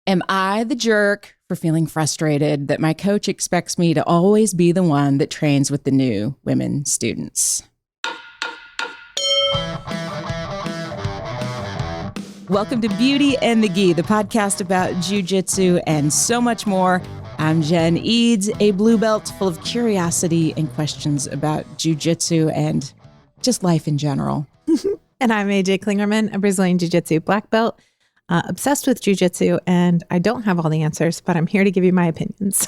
Am I the jerk for feeling frustrated that my coach expects me to always be the one that trains with the new women students? Welcome to Beauty and the Gi, the podcast about Jiu Jitsu and so much more. I'm Jen Eads, a blue belt full of curiosity and questions about Jiu Jitsu and just life in general. And I'm AJ Klingerman, a Brazilian Jiu Jitsu black belt, obsessed with Jiu Jitsu. And I don't have all the answers, but I'm here to give you my opinions.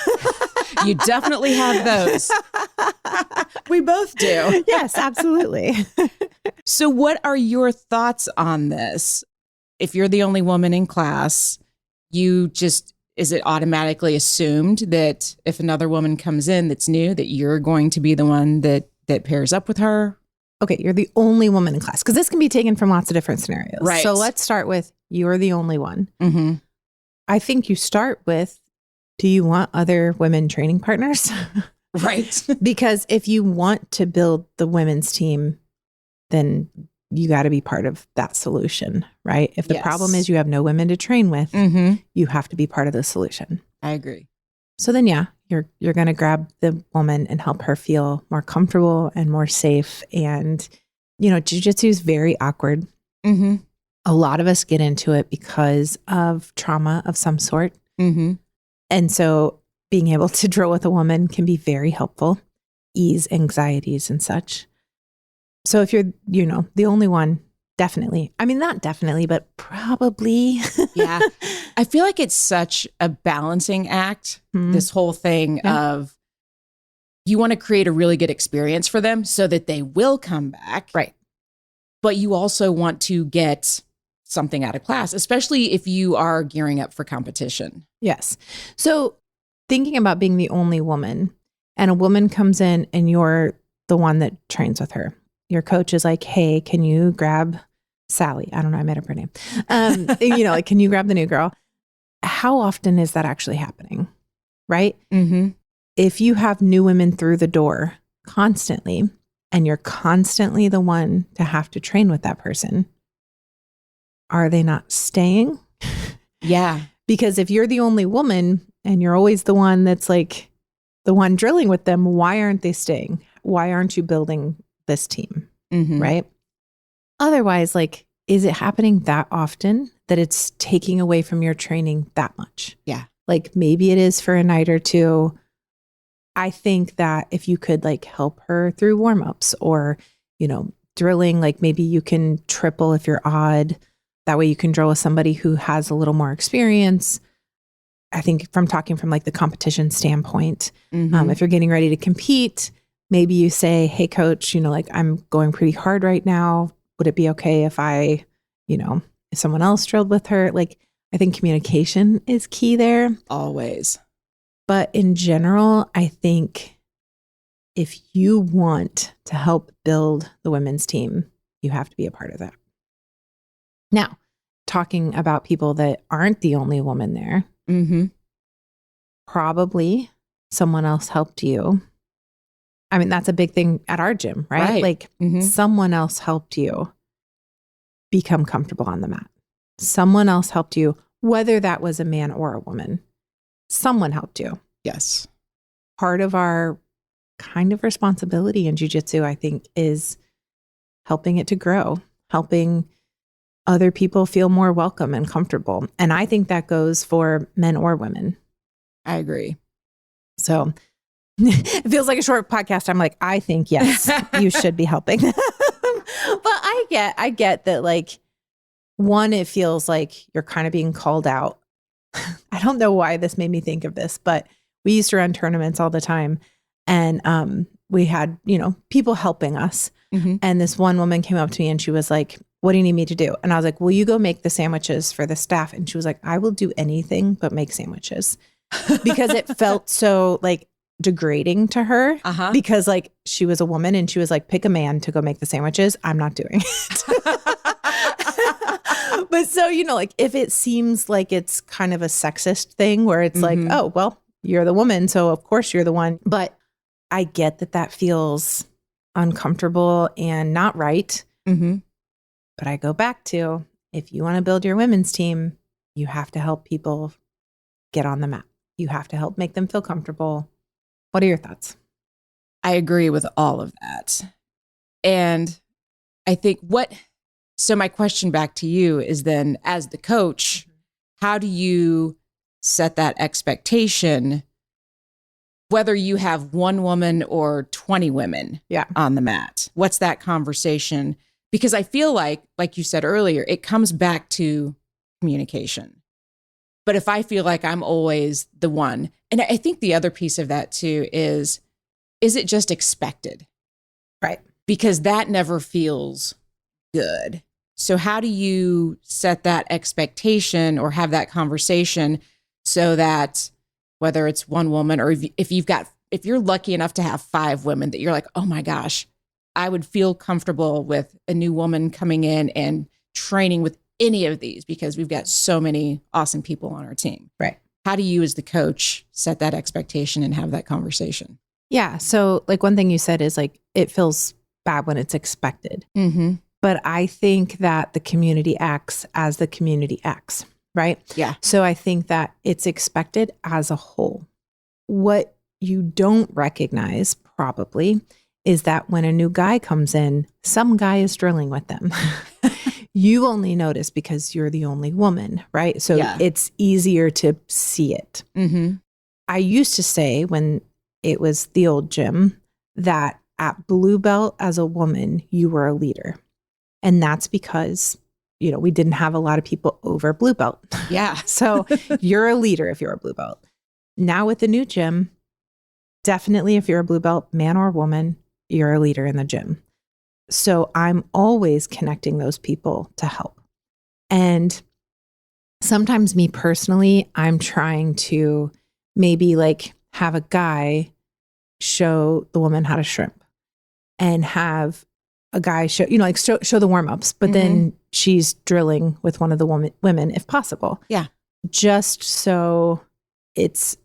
You definitely have those. We both do. Yes, absolutely. So what are your thoughts on this? If you're the only woman in class, is it automatically assumed that if another woman comes in that's new, that you're going to be the one that pairs up with her? Okay, you're the only woman in class, because this can be taken from lots of different scenarios. Right. So let's start with you're the only one. Mm-hmm. I think you start with, do you want other women training partners? Right. Because if you want to build the women's team, then you got to be part of that solution, right? If the problem is you have no women to train with, you have to be part of the solution. I agree. So then, you're going to grab the woman and help her feel more comfortable and more safe. And, jiu-jitsu is very awkward. Mm-hmm. A lot of us get into it because of trauma of some sort. Mm-hmm. And so being able to drill with a woman can be very helpful, ease anxieties and such. So if you're, the only one, definitely. I mean, not definitely, but probably. Yeah. I feel like it's such a balancing act, this whole thing of you want to create a really good experience for them so that they will come back. Right. But you also want to get something out of class, especially if you are gearing up for competition. Yes. So thinking about being the only woman, and a woman comes in and you're the one that trains with her. Your coach is like, hey, can you grab Sally? I don't know. I made up her name. Can you grab the new girl? How often is that actually happening? Right? Mm-hmm. If you have new women through the door constantly, and you're constantly the one to have to train with that person, are they not staying? Yeah. Because if you're the only woman and you're always the one that's like the one drilling with them, why aren't they staying? Why aren't you building this team? Mm-hmm. Right? Otherwise, is it happening that often that it's taking away from your training that much? Yeah. Maybe it is for a night or two. I think that if you could help her through warm-ups or, drilling, maybe you can triple if you're odd. That way you can drill with somebody who has a little more experience. I think from talking from the competition standpoint, if you're getting ready to compete, maybe you say, hey, coach, I'm going pretty hard right now. Would it be okay if if someone else drilled with her? I think communication is key there. Always. But in general, I think if you want to help build the women's team, you have to be a part of that. Now, talking about people that aren't the only woman there, probably someone else helped you. I mean, that's a big thing at our gym, right? Someone else helped you become comfortable on the mat. Someone else helped you, whether that was a man or a woman. Someone helped you. Yes. Part of our kind of responsibility in jiu-jitsu, I think, is helping it to grow, helping other people feel more welcome and comfortable. And I think that goes for men or women. I agree. So it feels like a short podcast. I'm like, I think, yes, you should be helping. But I get that, one, it feels like you're kind of being called out. I don't know why this made me think of this, but we used to run tournaments all the time. And we had, people helping us. And this one woman came up to me and she was like, what do you need me to do? And I was like, will you go make the sandwiches for the staff? And she was like, I will do anything but make sandwiches. Because it felt so degrading to her because she was a woman and she was like, pick a man to go make the sandwiches. I'm not doing it. But so, if it seems like it's kind of a sexist thing where it's oh, well, you're the woman, so of course you're the one. But I get that feels uncomfortable and not right. But I go back to, if you want to build your women's team, you have to help people get on the mat. You have to help make them feel comfortable. What are your thoughts? I agree with all of that. And I think so my question back to you is then, as the coach, how do you set that expectation, whether you have one woman or 20 women on the mat? What's that conversation? Because I feel like you said earlier, it comes back to communication. But if I feel like I'm always the one, and I think the other piece of that too is it just expected? Right. Because that never feels good. So how do you set that expectation or have that conversation so that whether it's one woman or if you're lucky enough to have 5 women that you're like, oh my gosh, I would feel comfortable with a new woman coming in and training with any of these because we've got so many awesome people on our team. Right. How do you as the coach set that expectation and have that conversation? Yeah. So like one thing you said is like, it feels bad when it's expected. Mm-hmm. But I think that the community acts as the community acts, right? Yeah. So I think that it's expected as a whole. What you don't recognize probably is that when a new guy comes in, some guy is drilling with them. You only notice because you're the only woman, right? So it's easier to see it. Mm-hmm. I used to say when it was the old gym that at blue belt as a woman, you were a leader. And that's because, we didn't have a lot of people over blue belt. Yeah. So you're a leader if you're a blue belt. Now with the new gym, definitely if you're a blue belt, man or woman, you're a leader in the gym. So I'm always connecting those people to help. And sometimes me personally, I'm trying to maybe like have a guy show the woman how to shrimp and have a guy show, show the warm-ups, but then she's drilling with one of the women if possible. Yeah. Just so it's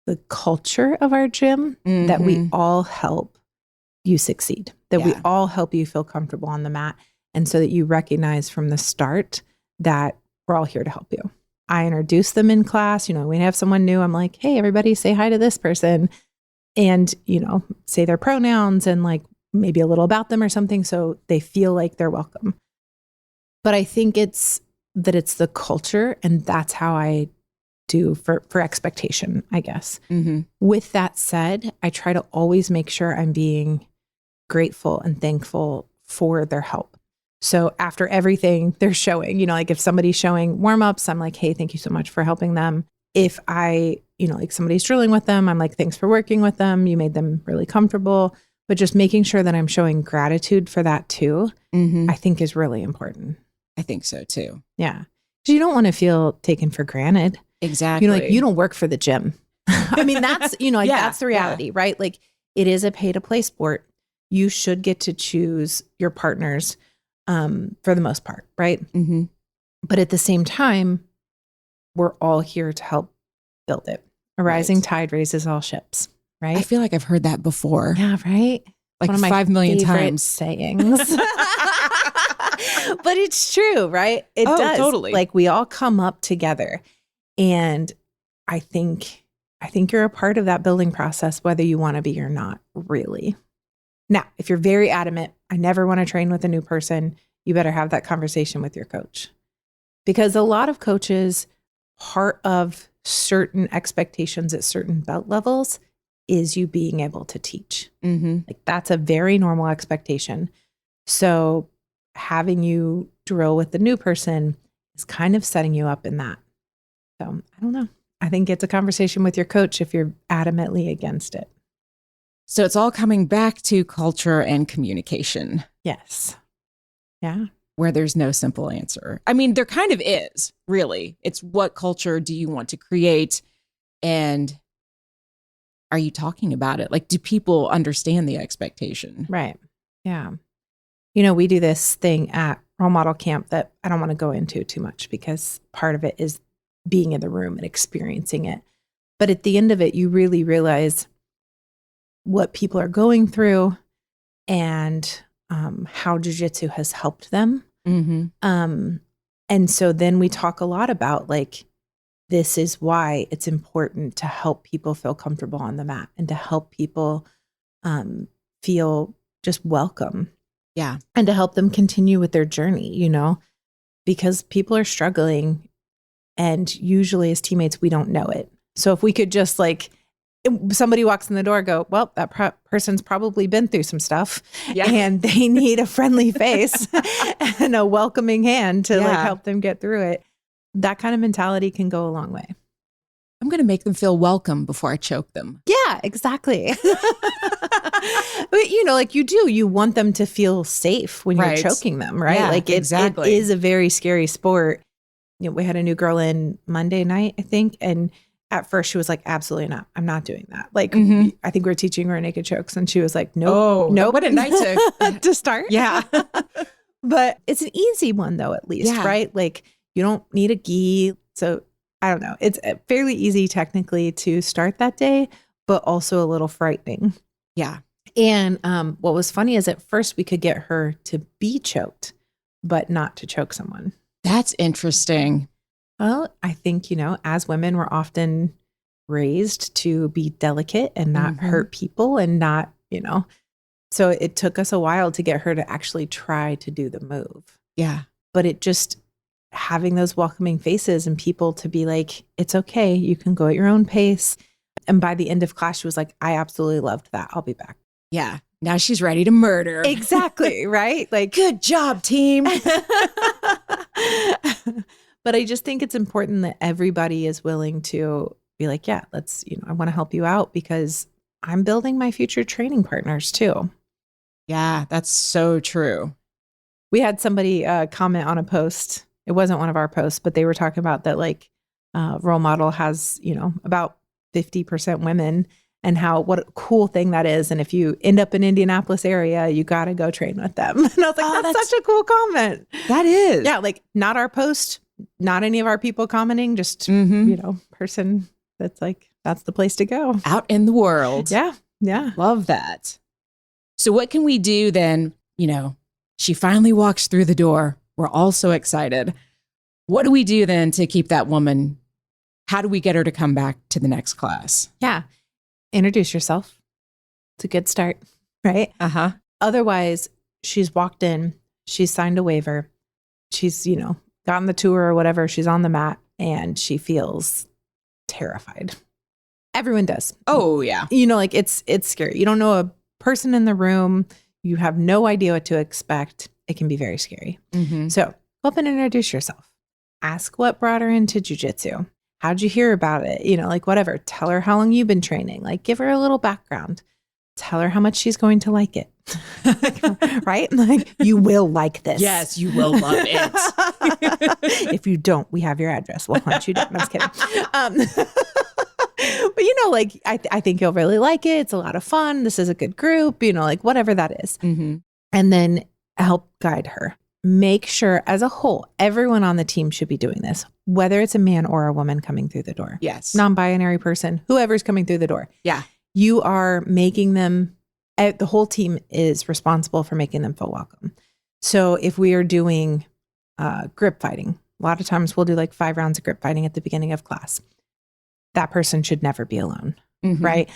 the culture of our gym that we all help you succeed, that we all help you feel comfortable on the mat. And so that you recognize from the start that we're all here to help you. I introduce them in class. We have someone new. I'm like, hey, everybody say hi to this person and, say their pronouns and like maybe a little about them or something. So they feel like they're welcome. But I think it's the culture, and that's how I do for expectation, I guess. Mm-hmm. With that said, I try to always make sure I'm being grateful and thankful for their help. So after everything they're showing, like if somebody's showing warm-ups, I'm like, hey, thank you so much for helping them. If I, like somebody's drilling with them, I'm like, thanks for working with them. You made them really comfortable. But just making sure that I'm showing gratitude for that too, I think is really important. I think so too. Yeah. Because you don't want to feel taken for granted. Exactly. Like you don't work for the gym. I mean, that's, that's the reality, right? Like it is a pay to play sport. You should get to choose your partners for the most part, right? Mm-hmm. But at the same time, we're all here to help build it. A rising tide raises all ships, right? I feel like I've heard that before. Yeah, right? Like one of my 5 million times. Sayings. But it's true, right? It does. Totally. Like we all come up together. And I think you're a part of that building process, whether you want to be or not, really. Now, if you're very adamant, I never want to train with a new person, you better have that conversation with your coach. Because a lot of coaches, part of certain expectations at certain belt levels is you being able to teach. Mm-hmm. Like that's a very normal expectation. So having you drill with the new person is kind of setting you up in that. So I don't know. I think it's a conversation with your coach if you're adamantly against it. So it's all coming back to culture and communication. Yes. Yeah. Where there's no simple answer. I mean, there kind of is, really. It's what culture do you want to create? And are you talking about it? Like, do people understand the expectation? Right. Yeah. We do this thing at Role Model Camp that I don't want to go into too much because part of it is being in the room and experiencing it. But at the end of it, you really realize what people are going through and how Jiu Jitsu has helped them. Mm-hmm. And so then we talk a lot about like this is why it's important to help people feel comfortable on the mat and to help people feel just welcome. Yeah. And to help them continue with their journey, because people are struggling and usually as teammates, we don't know it. So if we could just somebody walks in the door, go, well, that person's probably been through some stuff and they need a friendly face and a welcoming hand to help them get through it. That kind of mentality can go a long way. I'm going to make them feel welcome before I choke them. Yeah, exactly. But you want them to feel safe when you're choking them, right? Yeah, it is a very scary sport. We had a new girl in Monday night, I think. And at first she was like, absolutely not. I'm not doing that. I think we were teaching her naked chokes and she was like, nope. What a night to start. Yeah. But it's an easy one though, at least, right? You don't need a gi. So I don't know. It's fairly easy technically to start that day, but also a little frightening. Yeah. And what was funny is at first we could get her to be choked, but not to choke someone. That's interesting. Well, I think, as women, we're often raised to be delicate and not hurt people and not, So it took us a while to get her to actually try to do the move. Yeah. But it just having those welcoming faces and people to be like, it's okay. You can go at your own pace. And by the end of class, she was like, I absolutely loved that. I'll be back. Yeah. Now she's ready to murder. Exactly. Right? Good job, team. But I just think it's important that everybody is willing to be like, yeah, let's, I want to help you out because I'm building my future training partners too. Yeah, that's so true. We had somebody comment on a post. It wasn't one of our posts, but they were talking about that role model has, about 50% women and what a cool thing that is. And if you end up in Indianapolis area, you got to go train with them. And I was like, that's such a cool comment. That is. Yeah. Not our post, not any of our people commenting, just, person that's that's the place to go. Out in the world. Yeah. Yeah. Love that. So what can we do then? She finally walks through the door. We're all so excited. What do we do then to keep that woman? How do we get her to come back to the next class? Yeah. Introduce yourself. It's a good start, right? Uh-huh. Otherwise, she's walked in, she's signed a waiver, she's, gotten the tour or whatever, she's on the mat, and she feels terrified. Everyone does. Oh, yeah. It's scary. You don't know a person in the room. You have no idea what to expect. It can be very scary. Mm-hmm. So go up and introduce yourself. Ask what brought her into jiu-jitsu. How'd you hear about it? Whatever. Tell her how long you've been training. Give her a little background. Tell her how much she's going to like it. Right? You will like this. Yes, you will love it. If you don't, we have your address. We'll hunt you down. I'm just kidding. But I think you'll really like it. It's a lot of fun. This is a good group, whatever that is. Mm-hmm. And then help guide her. Make sure as a whole, everyone on the team should be doing this, whether it's a man or a woman coming through the door. Yes. Non-binary person, whoever's coming through the door. Yeah. You are making them, the whole team is responsible for making them feel welcome. So if we are doing grip fighting, a lot of times we'll do 5 rounds of grip fighting at the beginning of class. That person should never be alone, right?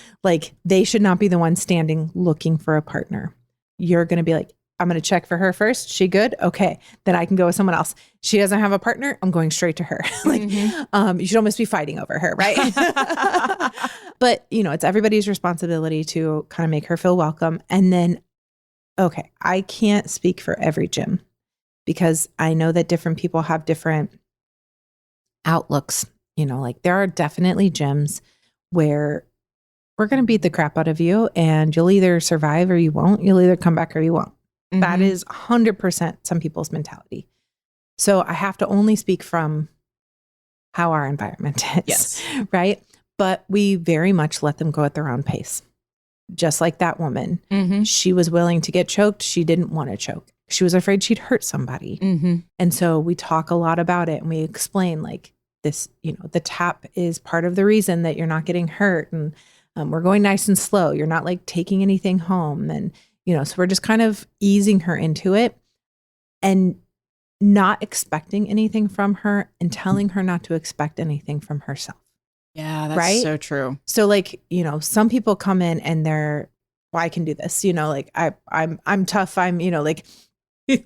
They should not be the one standing looking for a partner. You're going to be like, I'm going to check for her first. She good? Okay. Then I can go with someone else. She doesn't have a partner. I'm going straight to her. You should almost be fighting over her, right? But, it's everybody's responsibility to kind of make her feel welcome. And then, okay, I can't speak for every gym because I know that different people have different outlooks. There are definitely gyms where we're going to beat the crap out of you and you'll either survive or you won't. You'll either come back or you won't. Mm-hmm. That is 100% some people's mentality. So I have to only speak from how our environment is, yes, right? But we very much let them go at their own pace. Just like that woman. Mm-hmm. She was willing to get choked. She didn't want to choke. She was afraid she'd hurt somebody. Mm-hmm. And so we talk a lot about it and we explain this, the tap is part of the reason that you're not getting hurt. And we're going nice and slow. You're not taking anything home. And, so we're just kind of easing her into it. And not expecting anything from her and telling her not to expect anything from herself. Yeah, that's right? so true. So like, some people come in and they're, well, I can do this, like I'm tough. I'm, like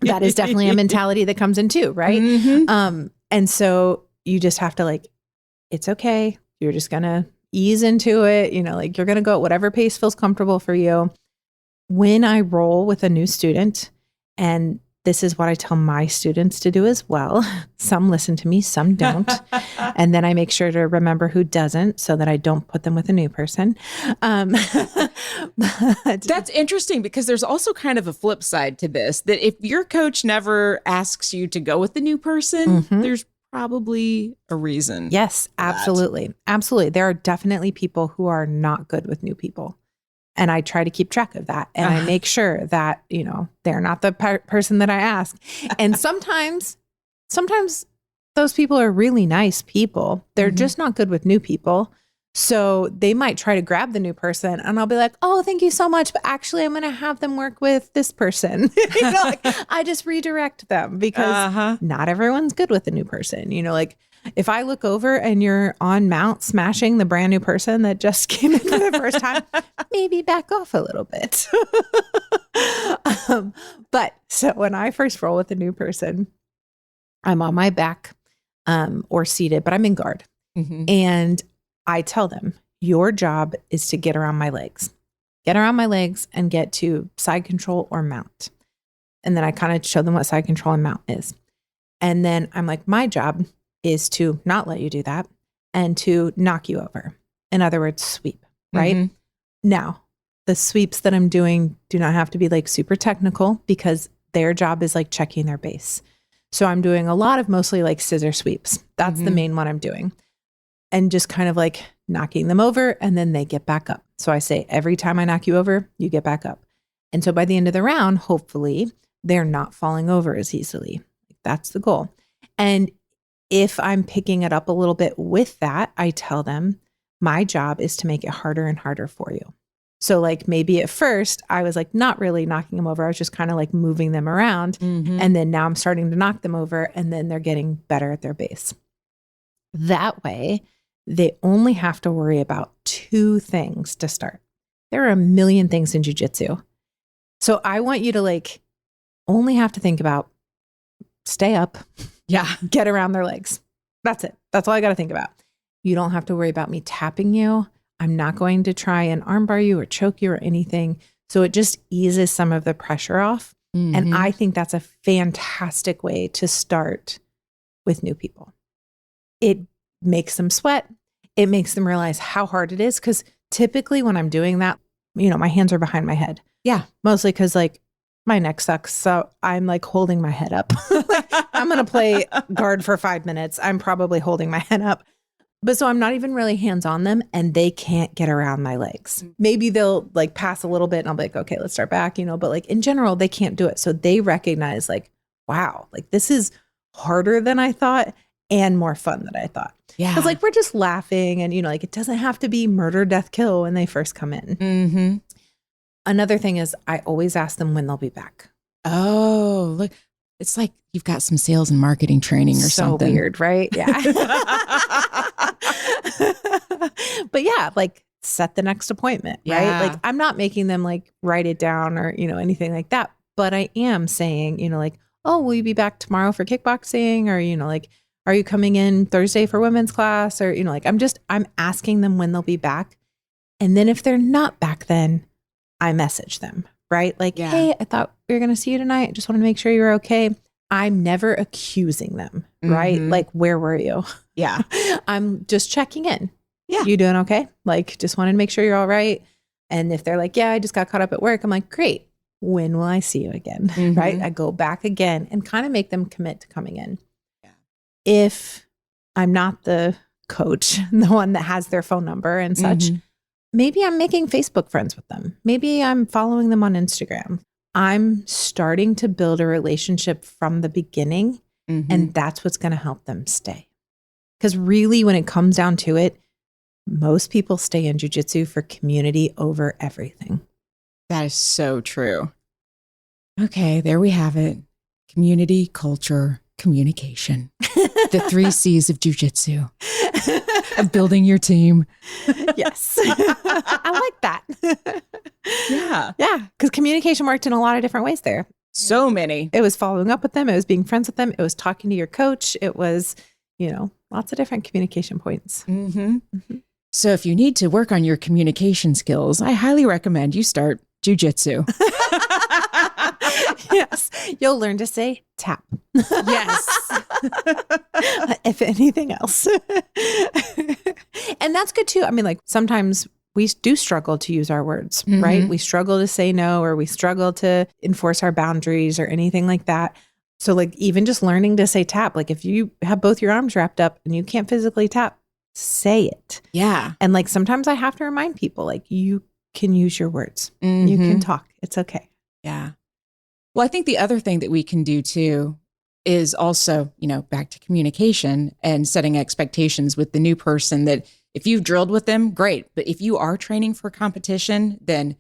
that is definitely a mentality that comes in too. Right. Mm-hmm. And so you just have to like, it's okay. You're just going to ease into it. Like you're going to go at whatever pace feels comfortable for you. When I roll with a new student, and this is what I tell my students to do as well. Some listen to me, some don't. And then I make sure to remember who doesn't so that I don't put them with a new person. That's interesting because there's also kind of a flip side to this, that if your coach never asks you to go with the new person, there's probably a reason. Yes, absolutely. Absolutely. There are definitely people who are not good with new people. And I try to keep track of that. And I make sure that, they're not the person that I ask. And sometimes those people are really nice people. They're just not good with new people. So they might try to grab the new person and I'll be like, oh, thank you so much. But actually, I'm going to have them work with this person. I just redirect them because not everyone's good with the new person. Like if I look over and you're on mount smashing the brand new person that just came in for the first time, maybe back off a little bit. But so when I first roll with a new person, I'm on my back or seated, but I'm in guard. And I tell them, your job is to get around my legs. Get around my legs and get to side control or mount. And then I kind of show them what side control and mount is. And then I'm like, my job is to not let you do that and to knock you over. In other words, sweep, right? Now, the sweeps that I'm doing do not have to be like super technical because their job is like checking their base. So I'm doing a lot of mostly like scissor sweeps. That's the main one I'm doing. And just kind of like knocking them over and then they get back up. So I say, every time I knock you over, you get back up. And so by the end of the round, hopefully they're not falling over as easily. That's the goal. And if I'm picking it up a little bit with that, I tell them my job is to make it harder and harder for you. So like maybe at first I was like not really knocking them over. I was just kind of like moving them around. And then now I'm starting to knock them over and then they're getting better at their base. That way, they only have to worry about 2 things to start. There are a million things in jiu-jitsu. So I want you to like only have to think about stay up. Yeah. Get around their legs. That's it. That's all I got to think about. You don't have to worry about me tapping you. I'm not going to try and armbar you or choke you or anything. So it just eases some of the pressure off. And I think that's a fantastic way to start with new people. It makes them sweat. It makes them realize how hard it is. Because typically when I'm doing that, my hands are behind my head. Yeah. Mostly because like my neck sucks. So I'm like holding my head up. I'm going to play guard for 5 minutes. I'm probably holding my head up. But so I'm not even really hands on them and they can't get around my legs. Maybe they'll like pass a little bit and I'll be like, okay, let's start back, but like in general, they can't do it. So they recognize like, wow, like this is harder than I thought and more fun than I thought. Yeah. Because like we're just laughing and, like it doesn't have to be murder, death, kill when they first come in. Another thing is I always ask them when they'll be back. Oh, look. It's like you've got some sales and marketing training or something. So weird, right? Yeah. But yeah, like set the next appointment, right? Yeah. Like I'm not making them like write it down or, anything like that. But I am saying, like, oh, will you be back tomorrow for kickboxing? Or, like, are you coming in Thursday for women's class? Or, like I'm asking them when they'll be back. And then if they're not back, then I message them. Right? Like, hey, I thought we were going to see you tonight. I just wanted to make sure you were okay. I'm never accusing them, right? Like, where were you? Yeah. I'm just checking in. Yeah. You doing okay? Like, just wanted to make sure you're all right. And if they're like, yeah, I just got caught up at work. I'm like, great. When will I see you again? Right? I go back again and kind of make them commit to coming in. Yeah. If I'm not the coach, the one that has their phone number and such, maybe I'm making Facebook friends with them. Maybe I'm following them on Instagram. I'm starting to build a relationship from the beginning, and that's what's going to help them stay. Because really, when it comes down to it, most people stay in jiu-jitsu for community over everything. That is so true. Okay, there we have it. Community, culture, Communication. The 3 C's of Jiu Jitsu. Of building your team. Yes. I like that. Yeah. Yeah. Because communication worked in a lot of different ways there. So many. It was following up with them. It was being friends with them. It was talking to your coach. It was, lots of different communication points. Mm-hmm. Mm-hmm. So if you need to work on your communication skills, I highly recommend you start Jiu Jitsu. Yes. You'll learn to say tap. Yes. If anything else. And that's good too. I mean, like sometimes we do struggle to use our words, right? We struggle to say no, or we struggle to enforce our boundaries or anything like that. So like even just learning to say tap, like if you have both your arms wrapped up and you can't physically tap, say it. Yeah. And like sometimes I have to remind people, like you can use your words. You can talk. It's okay. Yeah. Well, I think the other thing that we can do too is also, back to communication and setting expectations with the new person, that if you've drilled with them, great. But if you are training for competition, then,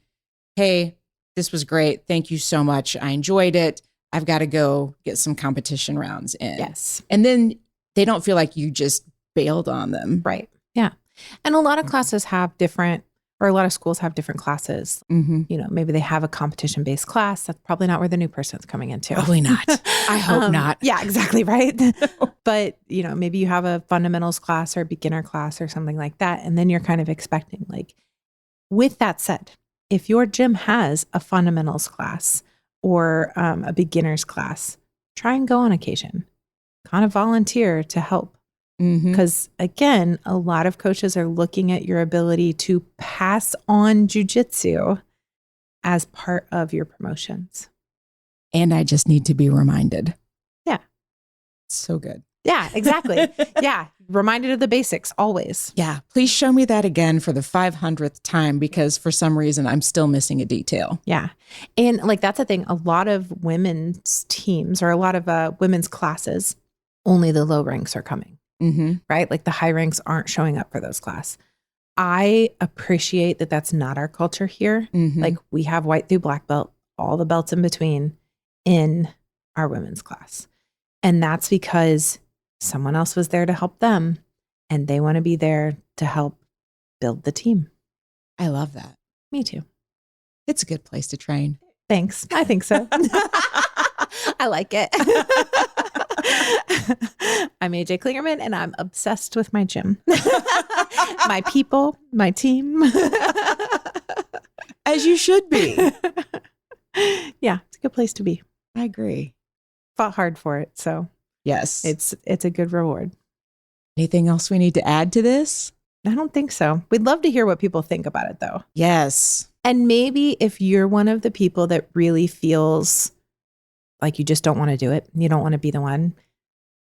hey, this was great. Thank you so much. I enjoyed it. I've got to go get some competition rounds in. Yes. And then they don't feel like you just bailed on them. Right. Yeah. And a lot of classes have different, or a lot of schools have different classes. Maybe they have a competition-based class. That's probably not where the new person's coming into. Probably not. I hope not. Yeah, exactly. Right. But, maybe you have a fundamentals class or beginner class or something like that. And then you're kind of expecting, like, with that said, if your gym has a fundamentals class or a beginner's class, try and go on occasion. Kind of volunteer to help. Because again, a lot of coaches are looking at your ability to pass on jujitsu as part of your promotions. And I just need to be reminded. Yeah. So good. Yeah, exactly. Yeah. Reminded of the basics always. Yeah. Please show me that again for the 500th time, because for some reason I'm still missing a detail. Yeah. And like, that's the thing. A lot of women's teams or a lot of women's classes, only the low ranks are coming. Right? Like the high ranks aren't showing up for those class. I appreciate that that's not our culture here. Like we have white through black belt, all the belts in between in our women's class. And that's because someone else was there to help them and they want to be there to help build the team. I love that. Me too. It's a good place to train. Thanks. I think so. I like it. I'm AJ Klingerman and I'm obsessed with my gym, my people, my team. As you should be. Yeah, it's a good place to be. I agree. Fought hard for it. So yes, it's a good reward. Anything else we need to add to this? I don't think so. We'd love to hear what people think about it though. Yes. And maybe if you're one of the people that really feels like you just don't want to do it, you don't want to be the one,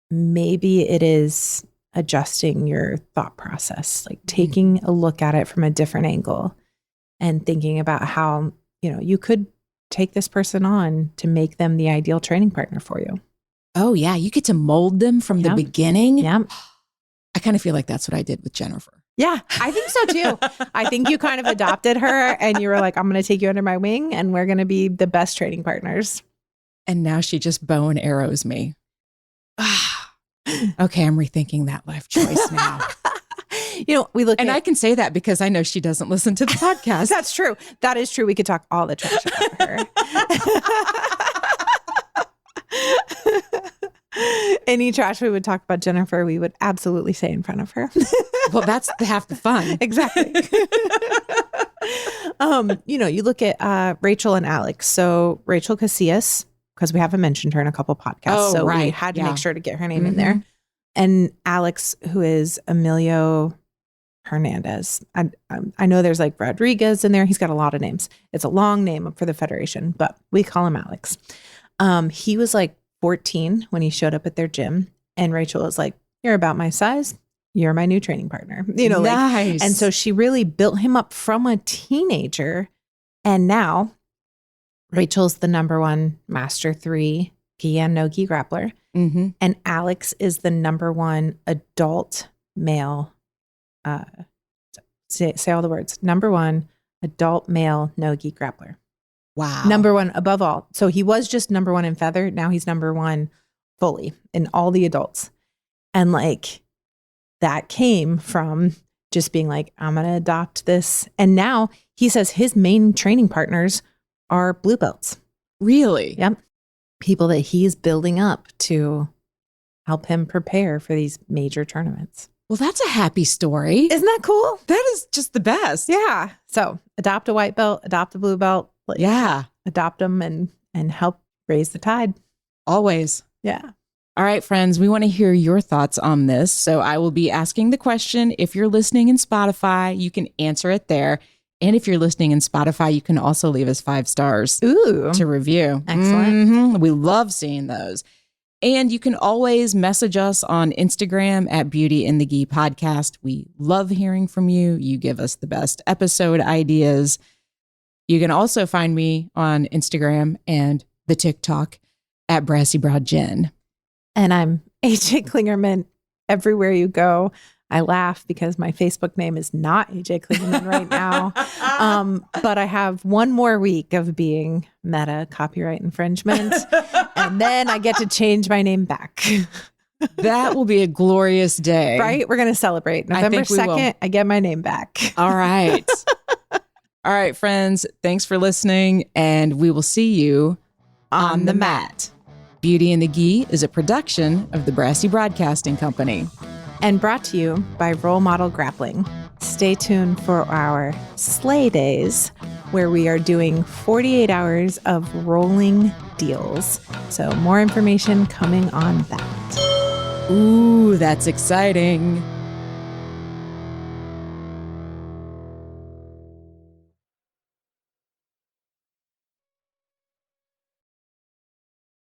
maybe it is adjusting your thought process, like taking a look at it from a different angle and thinking about how, you could take this person on to make them the ideal training partner for you. Oh yeah. You get to mold them from the beginning. Yeah. I kind of feel like that's what I did with Jennifer. Yeah, I think so too. I think you kind of adopted her and you were like, I'm going to take you under my wing and we're going to be the best training partners. And now she just bow and arrows me. Okay, I'm rethinking that life choice now. We look and at, I can say that because I know she doesn't listen to the podcast. That's true. That is true. We could talk all the trash about her. Any trash we would talk about Jennifer, we would absolutely say in front of her. Well, that's half the fun. Exactly. You look at Rachel and Alex. So Rachel Casillas, because we haven't mentioned her in a couple podcasts. So we had to make sure to get her name in there. And Alex, who is Emilio Hernandez. I know there's like Rodriguez in there. He's got a lot of names. It's a long name for the Federation, but we call him Alex. He was like 14 when he showed up at their gym. And Rachel was like, you're about my size. You're my new training partner. Nice. And so she really built him up from a teenager. And now Rachel's the number one Master 3 gi and no gi grappler. And Alex is the number one adult male. Say all the words. Number one adult male no gi grappler. Wow. Number one above all. So he was just number one in feather. Now he's number one fully in all the adults. And like that came from just being like, I'm going to adopt this. And now he says his main training partners are blue belts. Really? Yep. People that he's building up to help him prepare for these major tournaments. Well, that's a happy story. Isn't that cool? That is just the best. Yeah. So adopt a white belt, adopt a blue belt. Like, Yeah. adopt them and help raise the tide. Always. Yeah. All right, friends, we want to hear your thoughts on this. So I will be asking the question. If you're listening in Spotify, you can answer it there. And if you're listening in Spotify, you can also leave us 5 stars to review. Excellent. We love seeing those. And you can always message us on Instagram at Beauty in the Gi Podcast. We love hearing from you. You give us the best episode ideas. You can also find me on Instagram and the TikTok at Brassy Broad Jen. And I'm AJ Klingerman everywhere you go. I laugh because my Facebook name is not AJ Klingerman right now. But I have one more week of being Meta copyright infringement. And then I get to change my name back. That will be a glorious day. Right? We're going to celebrate. November 2nd, I get my name back. All right. All right, friends. Thanks for listening. And we will see you on the mat. Beauty in the Gi is a production of the Brassy Broadcasting Company. And brought to you by Role Model Grappling. Stay tuned for our Slay Days, where we are doing 48 hours of rolling deals. So more information coming on that. Ooh, that's exciting.